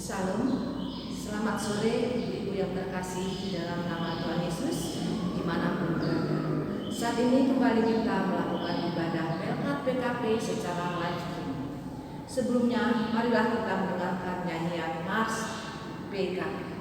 Shalom, selamat sore Ibu yang terkasih di dalam nama Tuhan Yesus dimanapun berada. Saat ini kembali kita melakukan ibadah Pelkat PKP secara live stream. Sebelumnya, marilah kita mendengarkan nyanyian Mars PKP.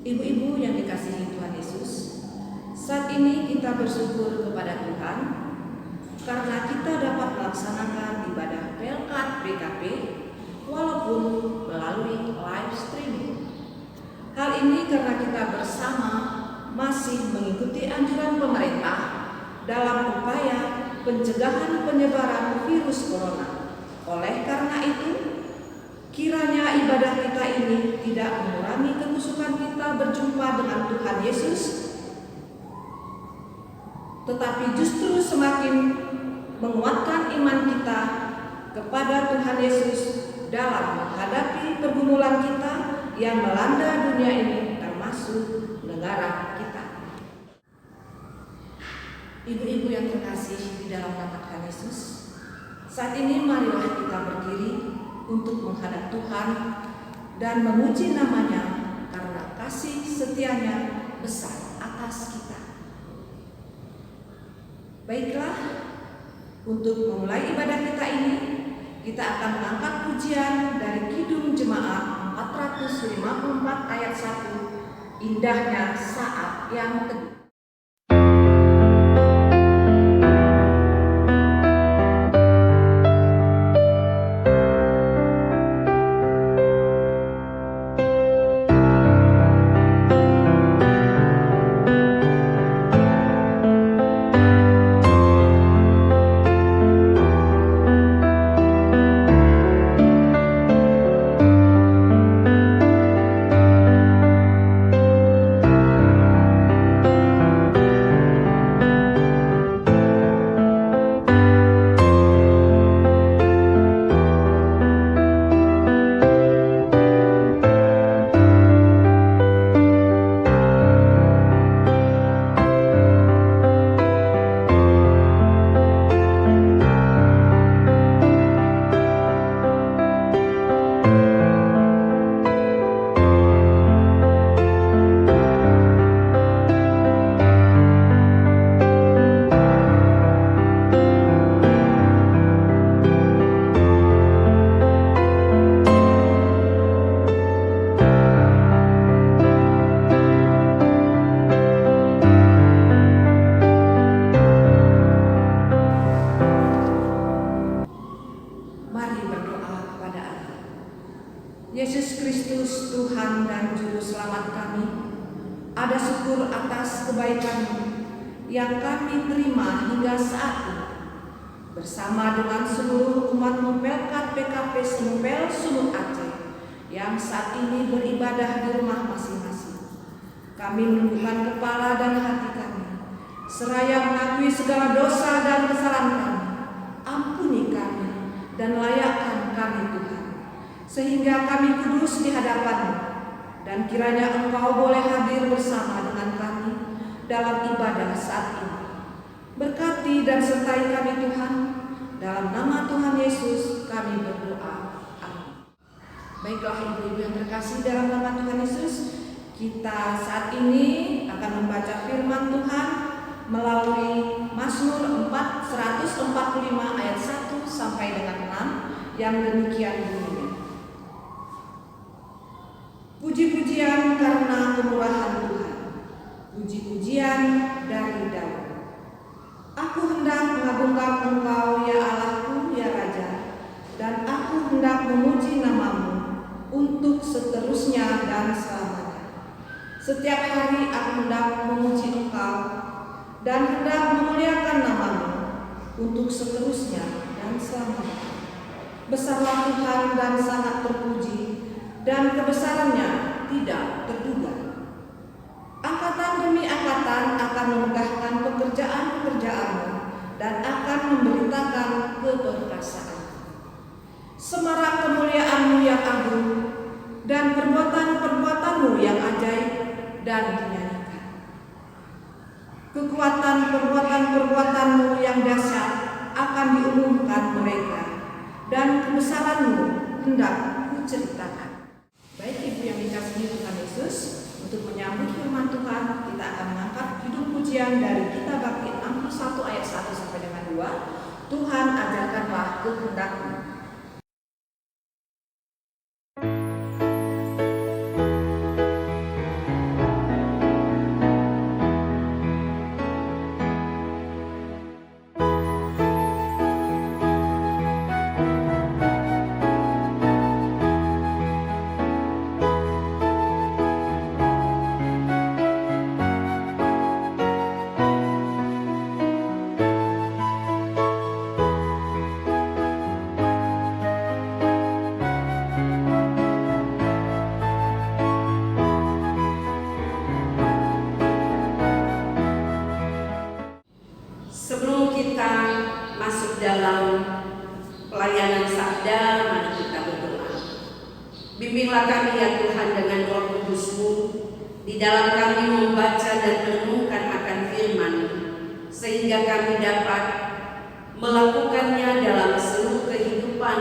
Ibu-ibu yang dikasihi Tuhan Yesus, saat ini kita bersyukur kepada Tuhan karena kita dapat melaksanakan ibadah Pelkat PKP walaupun melalui live streaming. Hal ini karena kita bersama masih mengikuti anjuran pemerintah dalam upaya pencegahan penyebaran virus corona. Oleh karena itu, kiranya ibadah kita ini tidak mengurangi kekusukan kita berjumpa dengan Tuhan Yesus, tetapi justru semakin menguatkan iman kita kepada Tuhan Yesus dalam menghadapi pergumulan kita yang melanda dunia ini, termasuk negara kita. Ibu-ibu yang terkasih di dalam nama Tuhan Yesus, saat ini marilah kita berdiri untuk menghadap Tuhan dan memuji namanya karena kasih setianya besar atas kita. Baiklah, untuk memulai ibadah kita ini, kita akan mengangkat pujian dari Kidung Jemaat 454 ayat 1, Indahnya Saat yang Teduh. Yesus Kristus, Tuhan dan Juru Selamat kami, ada syukur atas kebaikan-Mu yang kami terima hingga saat ini. Bersama dengan seluruh umat-Mu Pelkat PKP Senumpel Sumut Aceh yang saat ini beribadah di rumah masing-masing. Kami menundukkan kepala dan hati kami, seraya mengakui segala dosa dan kesalahan kami. Ampuni kami dan layakkan kami Tuhan, sehingga kami kudus di hadapan-Mu, dan kiranya Engkau boleh hadir bersama dengan kami dalam ibadah saat ini. Berkati dan sertai kami Tuhan, dalam nama Tuhan Yesus kami berdoa. Amin. Baiklah ibu-ibu yang terkasih dalam nama Tuhan Yesus, kita saat ini akan membaca firman Tuhan melalui Mazmur 145 ayat 1 sampai dengan 6 yang demikian bunyinya. Puji-pujian karena kemurahan Tuhan, puji-pujian dari Daud. Aku hendak mengagungkan Engkau ya Allahku ya Raja, dan aku hendak memuji nama-Mu untuk seterusnya dan selamanya. Setiap hari aku hendak memuji Engkau dan hendak memuliakan nama-Mu untuk seterusnya dan selamanya. Besarlah Tuhan dan sangat terpuji, dan kebesarannya tidak terduga. Angkatan demi angkatan akan memegahkan pekerjaan-pekerjaan-Mu dan akan memberitakan keperkasaan. Semarak kemuliaan-Mu yang agung dan perbuatan-perbuatan-Mu yang ajaib dan dinyanyikan. Kekuatan perbuatan-perbuatan-Mu yang dahsyat akan diumumkan mereka, dan kebesaran-Mu hendak kuceritakan. Baik ibu yang dikasihi Tuhan Yesus, untuk menyambut firman Tuhan, kita akan mengangkat judul pujian dari Kitab Bakti 61 ayat 1 sampai dengan 2. Tuhan ajarkanlah kehendak-Mu. Sebelum kita masuk dalam pelayanan sabda, mari kita berdoa. Bimbinglah kami ya Tuhan dengan Roh Kudus-Mu di dalam kami membaca dan merenungkan akan firman-Mu, sehingga kami dapat melakukannya dalam seluruh kehidupan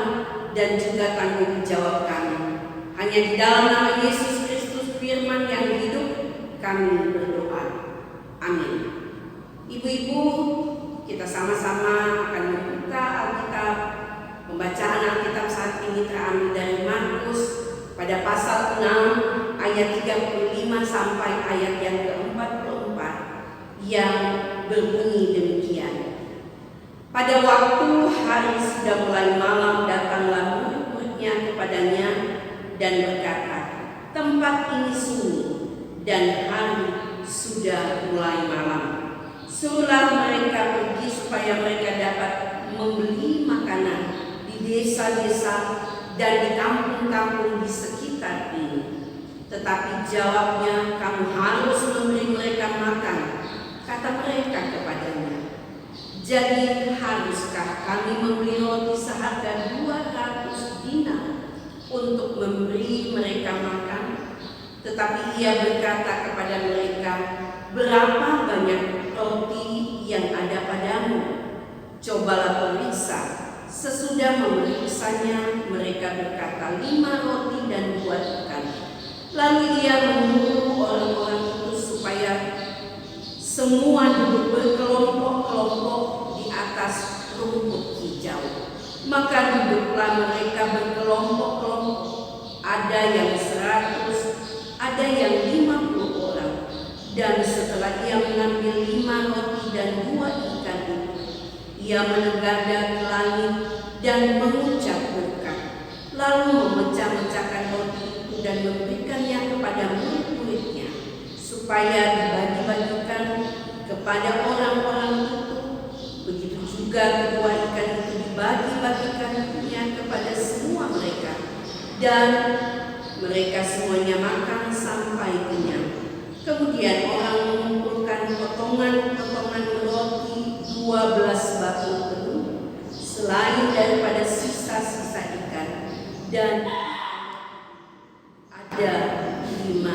dan juga tanggung jawab kami. Hanya di dalam nama Yesus Kristus firman yang hidup kami berdoa. Amin. Ibu-ibu, kita sama-sama akan membuka Alkitab. Pembacaan Alkitab saat ini terambil dari Markus pada pasal 6 ayat 35 sampai ayat yang ke-44 yang berbunyi demikian. Pada waktu hari sudah mulai malam, datanglah murid-muridnya kepadanya dan berkata, tempat ini sunyi dan hari sudah mulai malam. Suruhlah mereka pergi supaya mereka dapat membeli makanan di desa-desa dan di kampung-kampung di sekitar ini. Tetapi jawabnya, kamu harus memberi mereka makan, kata mereka kepadanya. Jadi haruskah kami membeli roti seharga 200 dinar untuk memberi mereka makan? Tetapi ia berkata kepada mereka, berapa banyak roti yang ada padamu? Cobalah periksa. Sesudah memeriksanya, mereka berkata, 5 roti dan 2 ikan. Lalu ia menyuruh orang-orang itu supaya semua duduk berkelompok-kelompok di atas rumput hijau. Maka duduklah mereka berkelompok-kelompok. Ada yang 100, ada yang 50 orang. Dan setelah ia mengambil 5 roti dan 2 ikan itu, ia menegadah ke langit dan mengucap berkat, lalu memecah-mecahkan roti dan memberikannya kepada murid-muridnya supaya dibagi-bagikan kepada orang-orang itu. Begitu juga kedua ikan itu dibagi-bagikannya kepada semua mereka, dan mereka semuanya makan sampai kenyang. Kemudian orang mengumpulkan potongan-potongan roti 12 batu penuh, selain daripada sisa-sisa ikan, dan ada 5.000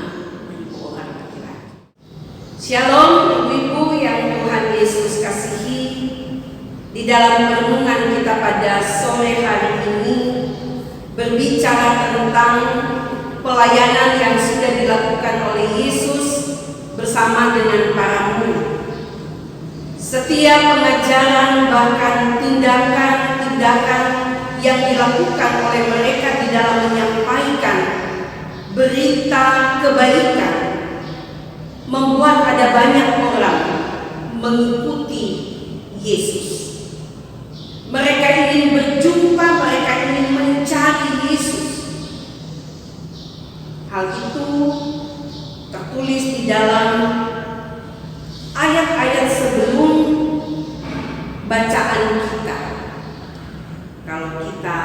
orang laki-laki. Shalom Ibu-ibu yang Tuhan Yesus kasihi. Di dalam renungan kita pada sore hari ini berbicara tentang pelayanan yang sudah dilakukan oleh Yesus bersama dengan para murid. Setiap pengajaran bahkan tindakan-tindakan yang dilakukan oleh mereka di dalam menyampaikan berita kebaikan membuat ada banyak orang mengikuti Yesus. Mereka ingin berjumpa, mereka ingin mencari Yesus. Hal itu tertulis di dalam ayat-ayat sebelum bacaan kita. Kalau kita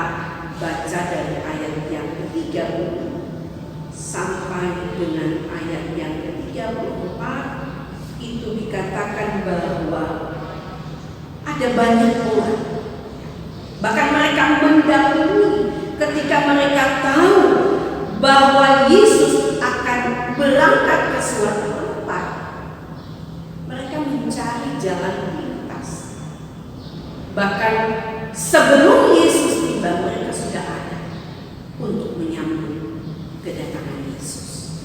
baca dari ayat yang ke-30 sampai dengan ayat yang ke-34, itu dikatakan bahwa ada banyak orang, bahkan mereka mendahului ketika mereka tahu bahwa Yesus akan berangkat ke suatu tempat. Mereka mencari jalan pintas. Bahkan sebelum Yesus tiba, mereka sudah ada untuk menyambut kedatangan Yesus.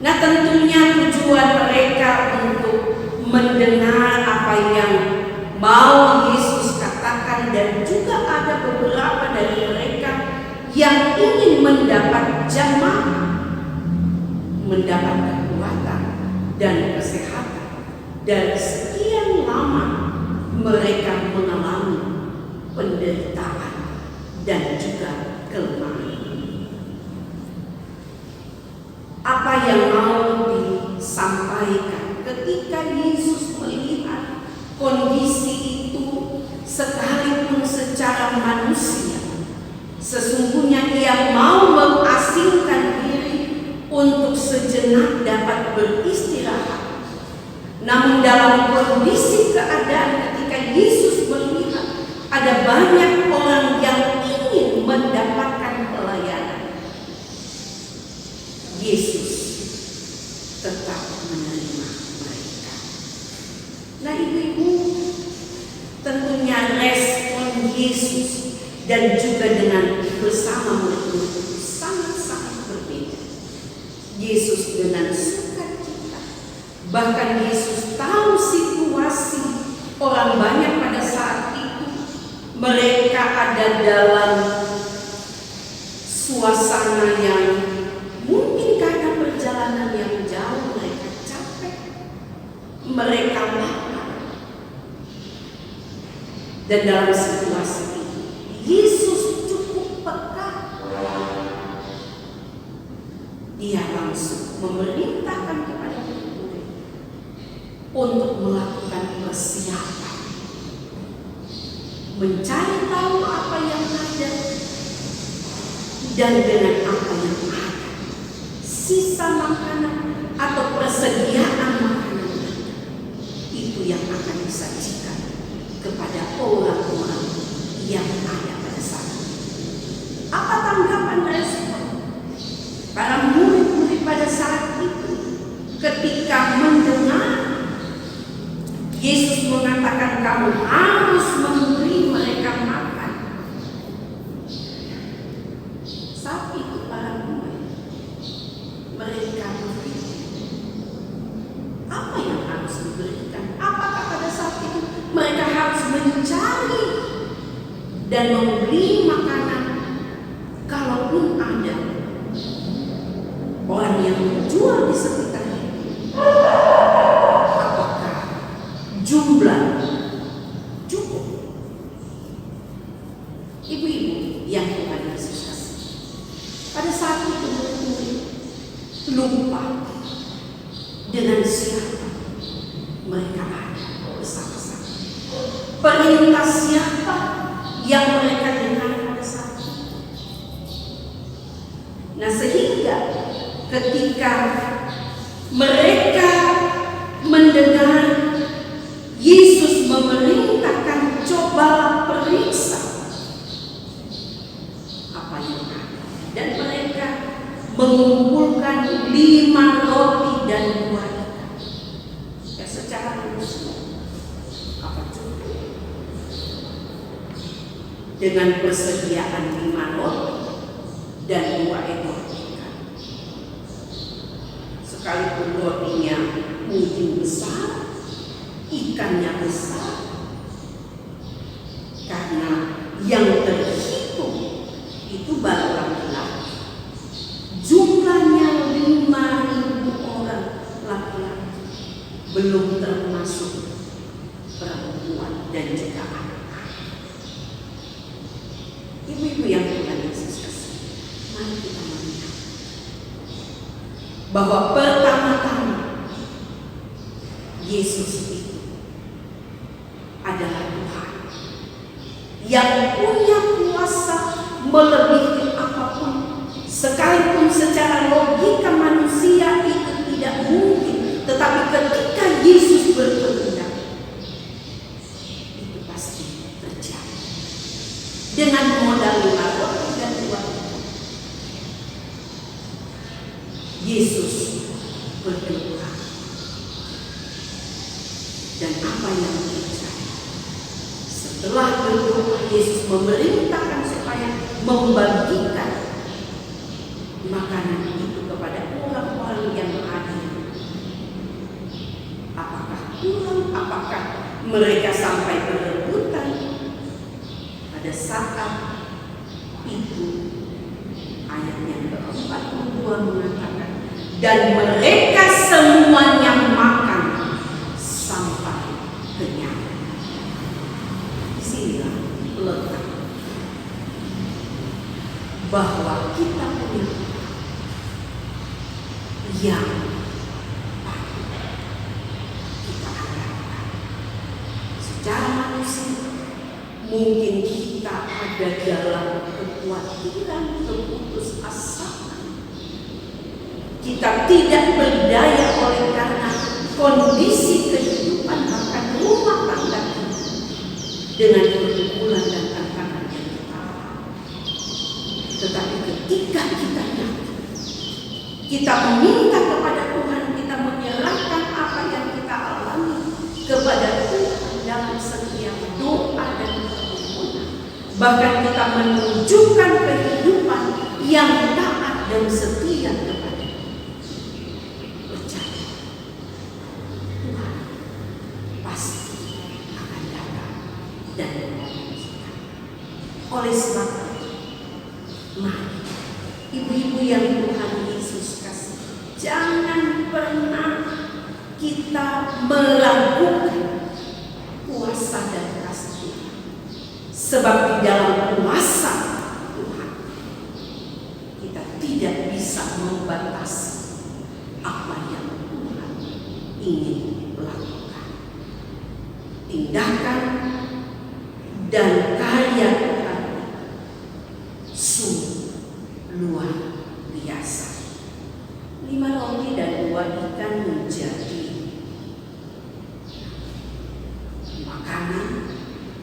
Nah, tentunya tujuan mereka untuk mendengar apa yang mau Yesus katakan, dan juga ada beberapa dari mereka yang ingin mendapat jamaah, mendapat kekuatan dan kesehatan dari sekian lama mereka mengalami penderitaan dan juga kelemahan. Apa yang mau disampaikan ketika Yesus melihat kondisi itu, sekalipun secara manusia, sesungguhnya Ia mau mengasingkan diri untuk sejenak dapat beristirahat. Namun dalam kondisi keadaan ketika Yesus melihat ada banyak orang yang ingin mendapatkan pelayanan, Yesus tetap menerima mereka. Nah, ibu-ibu, tentunya respon Yesus dan juga dengan bersama murid-murid itu sangat-sangat berbeda. Yesus dengan sukacita, bahkan Yesus tahu situasi orang banyak pada saat itu. Mereka ada dalam suasana yang mungkin karena perjalanan yang jauh mereka capek, mereka lapar. Dan dalam situasi ini Yesus cukup peka. Dia langsung memerintahkan kepada murid untuk melakukan persiapan, mencari tahu apa yang ada, dan dengan apa yang ada, sisa makanan atau persediaan makanan itu yang akan disajikan kepada orang-orang yang ada pada saat itu. Apa tanggapan respon para murid-murid pada saat itu ketika mendengar Yesus mengatakan kamu harus memberi mereka makan? Saat itu para murid, mereka berpikir, apa yang harus diberikan? Apakah pada saat itu mereka harus mencari dan membeli makanan? Kalaupun ada orang yang menjual di sekitarnya, apakah jumlah cukup? Ibu-ibu yang Tuhan Yesus kasih, pada saat itu murid lupa dengan siapa mereka ada bersama-sama. Perintah siapa yang mereka dengar pada saat itu. Nah, sehingga ketika mereka mendengar Yesus memerintahkan, cobalah periksa apa yang ada. Dan mereka mengumpulkan 5 roti dan 2 ikan. Ya, secara manusia apa cukup dengan persediaan 5 roti dan 2 ekor ikan. Sekalipun rotinya mungkin besar, ikannya besar, karena yang terhitung itu baru laki-laki. Jumlahnya 5.000 orang laki-laki, belum termasuk perempuan dan juga anak. Ibu-ibu yang Tuhan Yesus kasih, mari kita melihat bahwa pertama-tama Yesus itu adalah Tuhan yang punya kuasa melebihi apapun, sekalipun secara logika manusia itu tidak mungkin. Tetapi ketika Yesus berkehendak, itu pasti terjadi. Dengan modal 5 roti dan 2 ikan, Yesus berdoa. Dan apa yang terjadi? Setelah berdoa, Yesus memerintahkan supaya membagikan makanan itu kepada orang-orang yang hadir. Apakah kurang? Apakah mereka sampai berebutan? Pada saat itu ayat yang ke-42 mengatakan, dan mereka semuanya makan sampai kenyang. Disinilah letak bahwa kita punya yang patut kita andalkan. Secara manusia mungkin kita ada dalam kekhawatiran, keputusasaan. Kita tidak berdaya oleh karena kondisi kehidupan bahkan rumah tangga kita dengan pergumulan dan tantangan yang kita alami. Tetapi ketika kita yakin, kita meminta kepada Tuhan, kita menyerahkan apa yang kita alami kepada Tuhan dalam setiap doa dan permohonan. Bahkan kita menunjukkan kehidupan yang taat dan setia kepada percaya, Tuhan pasti akan datang dan menolong kita. Oleh sebab itu, mari ibu-ibu yang Tuhan Yesus kasih, jangan pernah kita meragukan kuasa dan kasih Tuhan. Sebab di dalam kuasa Tuhan, kita tidak bisa membatasi apa yang Tuhan ingin lakukan. Tindakan dan karya Tuhan sungguh luar biasa. 5 roti dan 2 ikan menjadi makanan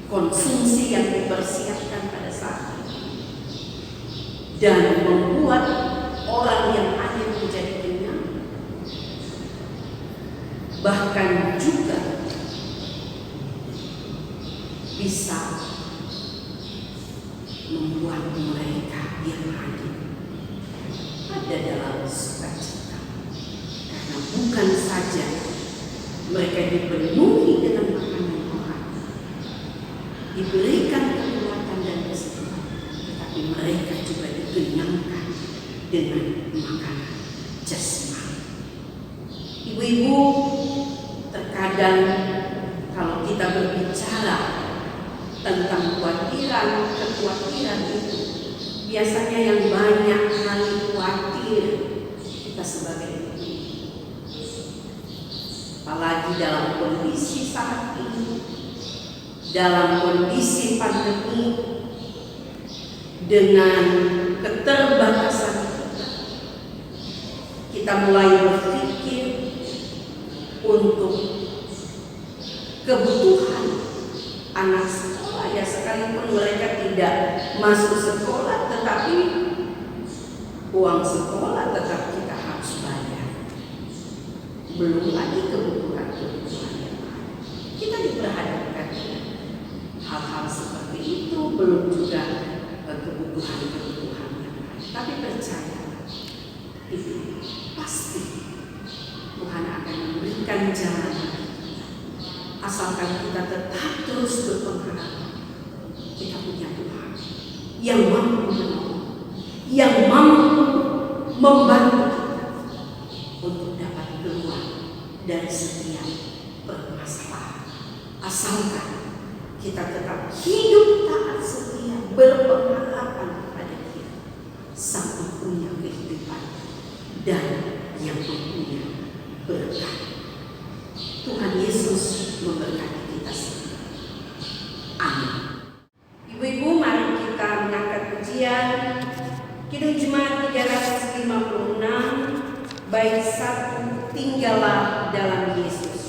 konsumsi yang dipersiapkan pada saat itu, dan membuat orang yang hadir menjadi kenyang, bahkan juga bisa membuat mereka yang hadir ada dalam sukacita, karena bukan saja mereka dipenuhi dengan makanan rohani, diberikan kekuatan dan kesehatan, tetapi mereka juga dikenyangkan dengan makanan jasmani. Ibu-ibu, terkadang kalau kita berbicara tentang kekhawatiran itu, biasanya yang banyak kali apalagi dalam kondisi saat ini, dalam kondisi pandemi, dengan keterbatasan kita mulai berpikir untuk kebutuhan anak sekolah, ya sekalipun mereka tidak masuk sekolah, tetapi uang sekolah tetap kita harus bayar. Belum lagi kebutuhan-kebutuhan yang lain. Kita diperhadapkan dengan hal-hal seperti itu, belum juga kebutuhan-kebutuhan yang lain. Tapi percayalah, itu pasti Tuhan akan memberikan jalan. Asalkan kita tetap terus berpengharapan, kita punya Tuhan yang mampu menolong, yang mampu membantu kita untuk dapat keluar dari setiap permasalahan. Asalkan kita tetap hidup taat setia, berpengharapan kepada Dia, Sang Punya kehidupan dan yang mempunyai berkat. Tuhan Yesus memberkati kita semua. Amin. Ibu-ibu, mari kita mengangkat pujian Kidung Jemaat 356 bait 1, Tinggallah dalam Yesus.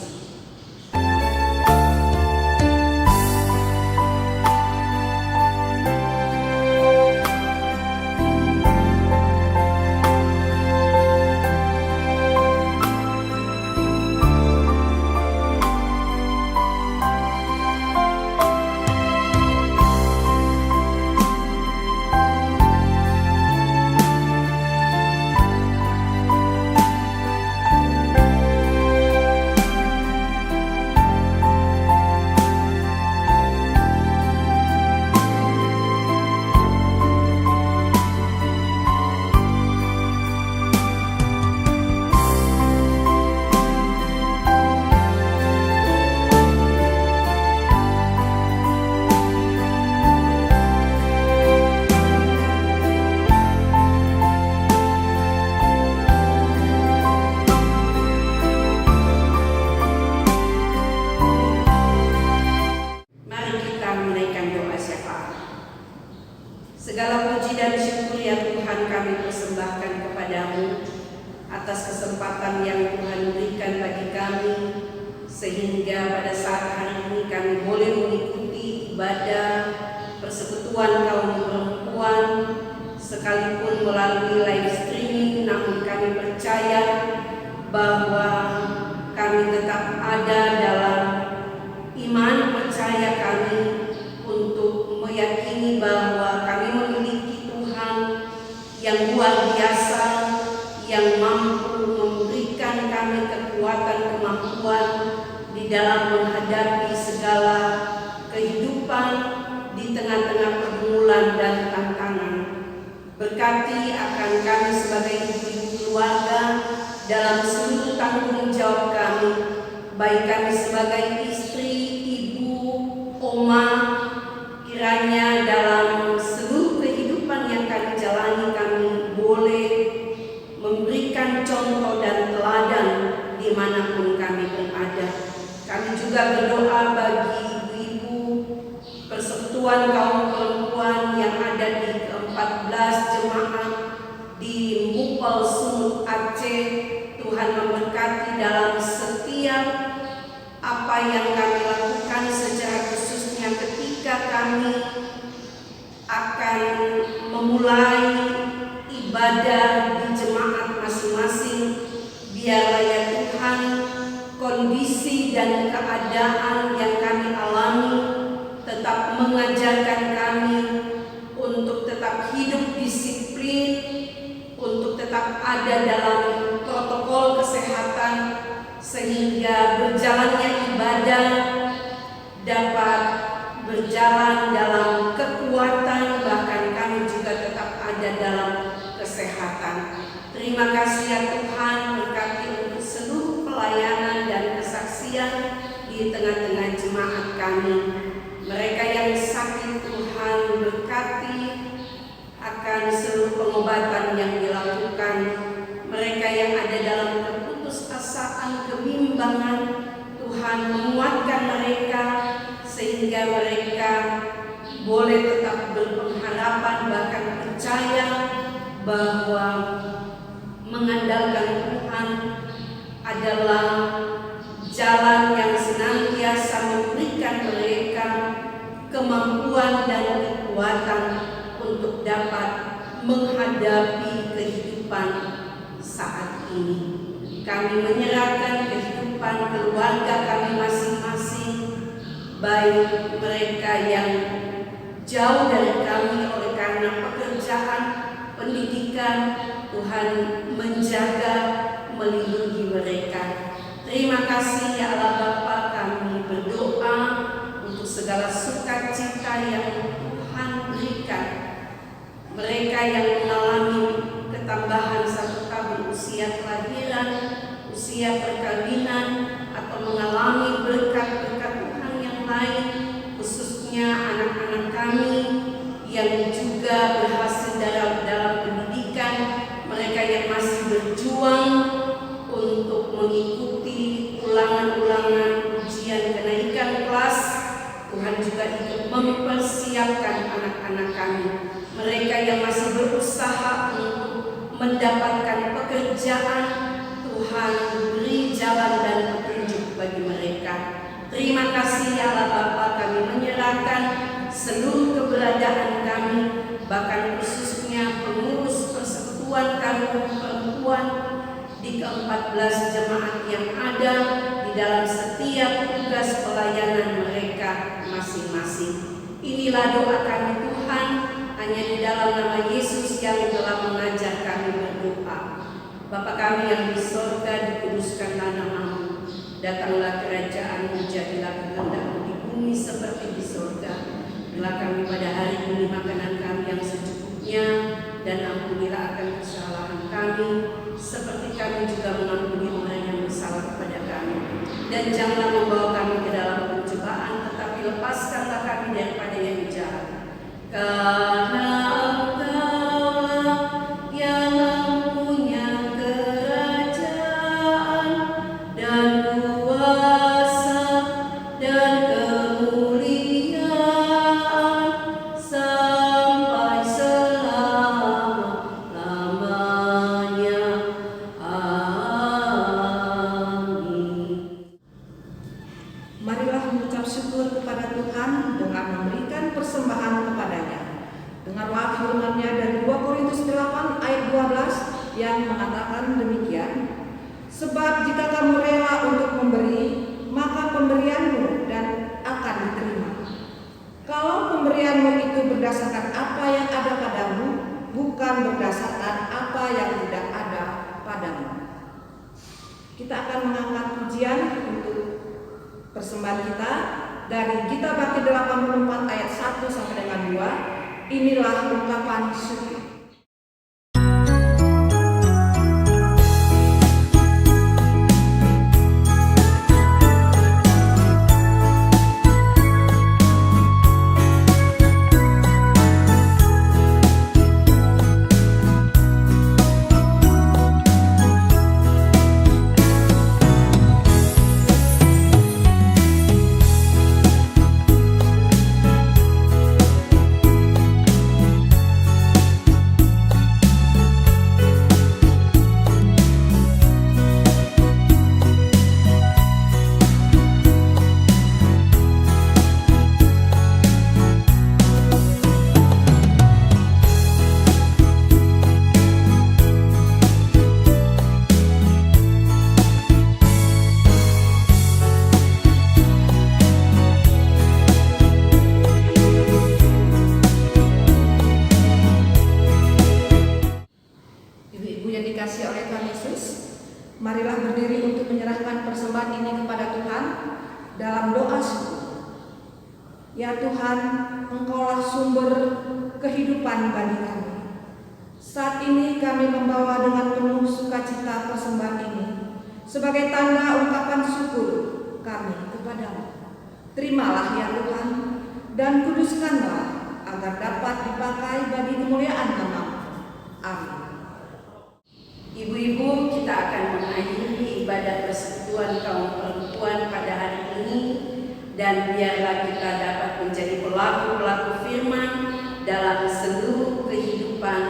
Segala puji dan syukur ya Tuhan kami persembahkan kepadamu atas kesempatan yang Tuhan berikan bagi kami, sehingga pada saat hari ini kami boleh mengikuti ibadah persekutuan kaum perempuan sekalipun melalui live streaming. Namun kami percaya bahwa kami tetap ada dalam iman percaya kami untuk meyakini bahwa kami memiliki Tuhan yang luar biasa, yang mampu memberikan kami kekuatan kemampuan di dalam menghadapi segala kehidupan di tengah-tengah pergumulan dan tantangan. Berkati akan kami sebagai ibu keluarga dalam seluruh tanggung jawab kami, baik kami sebagai istri, ibu, oma, kiranya dalam seluruh kehidupan yang kami jalani kami boleh memberikan contoh dan teladan dimanapun kami berada. Kami juga berdoa bagi ibu-ibu persekutuan kaum perempuan yang ada di ke-14 jemaat di Mupal Sumut Aceh. Tuhan memberkati dalam setiap apa yang kami lakukan, secara khususnya ketika kami akan memulai ibadah di jemaat masing-masing. Biarlah ya Tuhan, kondisi dan keadaan yang kami alami tetap mengajarkan kami untuk tetap hidup disiplin, untuk tetap ada dalam protokol kesehatan, sehingga berjalannya ibadah dapat berjalan dalam kekuatan, bahkan kami juga tetap ada dalam kesehatan. Terima kasih ya Tuhan, berkati untuk seluruh pelayanan dan kesaksian di tengah-tengah jemaat kami. Mereka yang sakit Tuhan berkati akan seluruh pengobatan yang dilakukan. Mereka yang ada dalam keputusasaan, kebimbangan, percaya bahwa mengandalkan Tuhan adalah jalan yang senantiasa memberikan mereka kemampuan dan kekuatan untuk dapat menghadapi kehidupan saat ini. Kami menyerahkan kehidupan keluarga kami masing-masing, baik mereka yang jauh dari kami oleh karena pekerjaan, pendidikan. Tuhan menjaga, melindungi mereka. Terima kasih ya Allah Bapa, kami berdoa untuk segala sukacita yang Tuhan berikan. Mereka yang mengalami ketambahan 1 tahun usia kelahiran, usia perkawinan, atau mengalami berkat-berkat Tuhan yang lain, khususnya anak-anak kami yang juga berhasil dalam pendidikan, mereka yang masih berjuang untuk mengikuti ulangan-ulangan ujian kenaikan kelas. Tuhan juga ikut mempersiapkan anak-anak kami, mereka yang masih berusaha untuk mendapatkan pekerjaan. Tuhan beri jalan dan petunjuk bagi mereka. Terima kasih ya Allah Bapa, kami menyerahkan seluruh keberadaan kami, bahkan khususnya pengurus Persekutuan Kaum Perempuan di ke-14 jemaat yang ada di dalam setiap tugas pelayanan mereka masing-masing. Inilah doa kami Tuhan, hanya di dalam nama Yesus yang telah mengajar kami berdoa. Bapa kami yang di sorga, dikuduskanlah nama-Mu, datanglah kerajaan-Mu, jadilah kehendak-Mu di bumi seperti di sorga. Berilah kami pada hari ini makanan kami yang secukupnya, dan ampunilah akan kesalahan kami, seperti kami juga mengampuni orang yang bersalah kepada kami. Dan janganlah membawa kami ke dalam pencobaan, tetapi lepaskanlah kami daripada yang jahat. Karena Engkaulah yang mempunyai kerajaan dan kuasa dan kemuliaan sampai selama-lamanya. Amin. Marilah mengucap syukur kepada Tuhan dengan memberikan persembahan kepadanya. Dengarlah firman-Nya dari 2 Korintus 8 ayat 12 yang mengatakan demikian. Sebab jika kamu rela untuk memberi, maka pemberianmu dan akan diterima. Kalau pemberianmu itu berdasarkan apa yang ada padamu, bukan berdasarkan apa yang tidak ada padamu. Kita akan mengangkat pujian untuk persembahan kita dari Gita Bakti 84 ayat 1 sampai dengan 2. Inilah ungkapan syukur. Marilah berdiri untuk menyerahkan persembahan ini kepada Tuhan dalam doa syukur. Ya Tuhan, Engkaulah sumber kehidupan bagi kami. Saat ini kami membawa dengan penuh sukacita persembahan ini sebagai tanda ungkapan syukur kami kepadamu. Terimalah ya Tuhan, dan kuduskanlah agar dapat dipakai bagi kemuliaan nama-Mu. Amin. Ibu-ibu, kita akan mengakhiri ibadah persekutuan kaum perempuan pada hari ini, dan biarlah kita dapat menjadi pelaku-pelaku firman dalam seluruh kehidupan kehidupan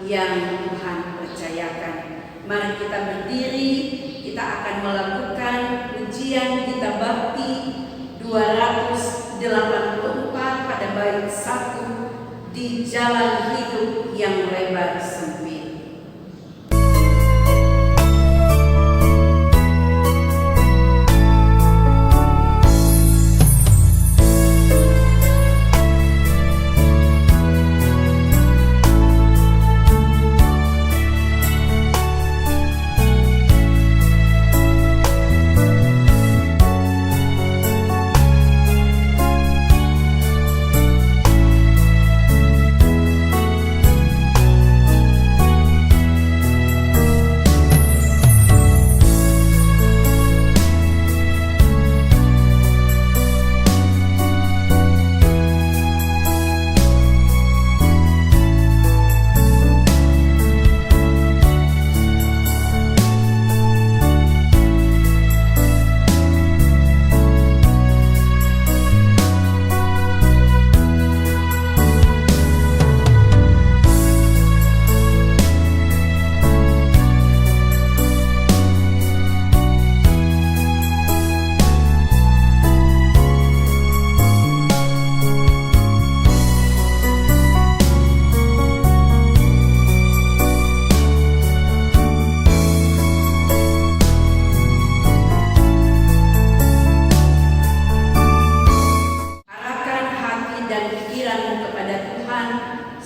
yang Tuhan percayakan. Mari kita berdiri, kita akan melakukan ujian kita bakti 284 pada bait 1 di jalan hidup yang lebar sempit.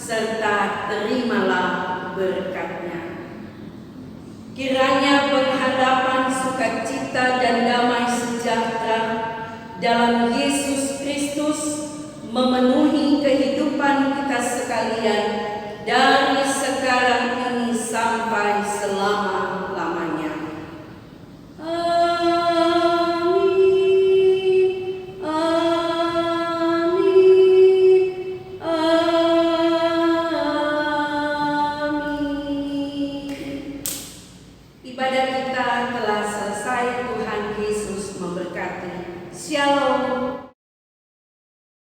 Serta terimalah berkat-Nya. Kiranya pengharapan sukacita dan damai sejahtera dalam Yesus Kristus memenuhi kehidupan kita sekalian dari sekarang ini sampai selama-lamanya. Ibadah kita telah selesai. Tuhan Yesus memberkati. Shalom.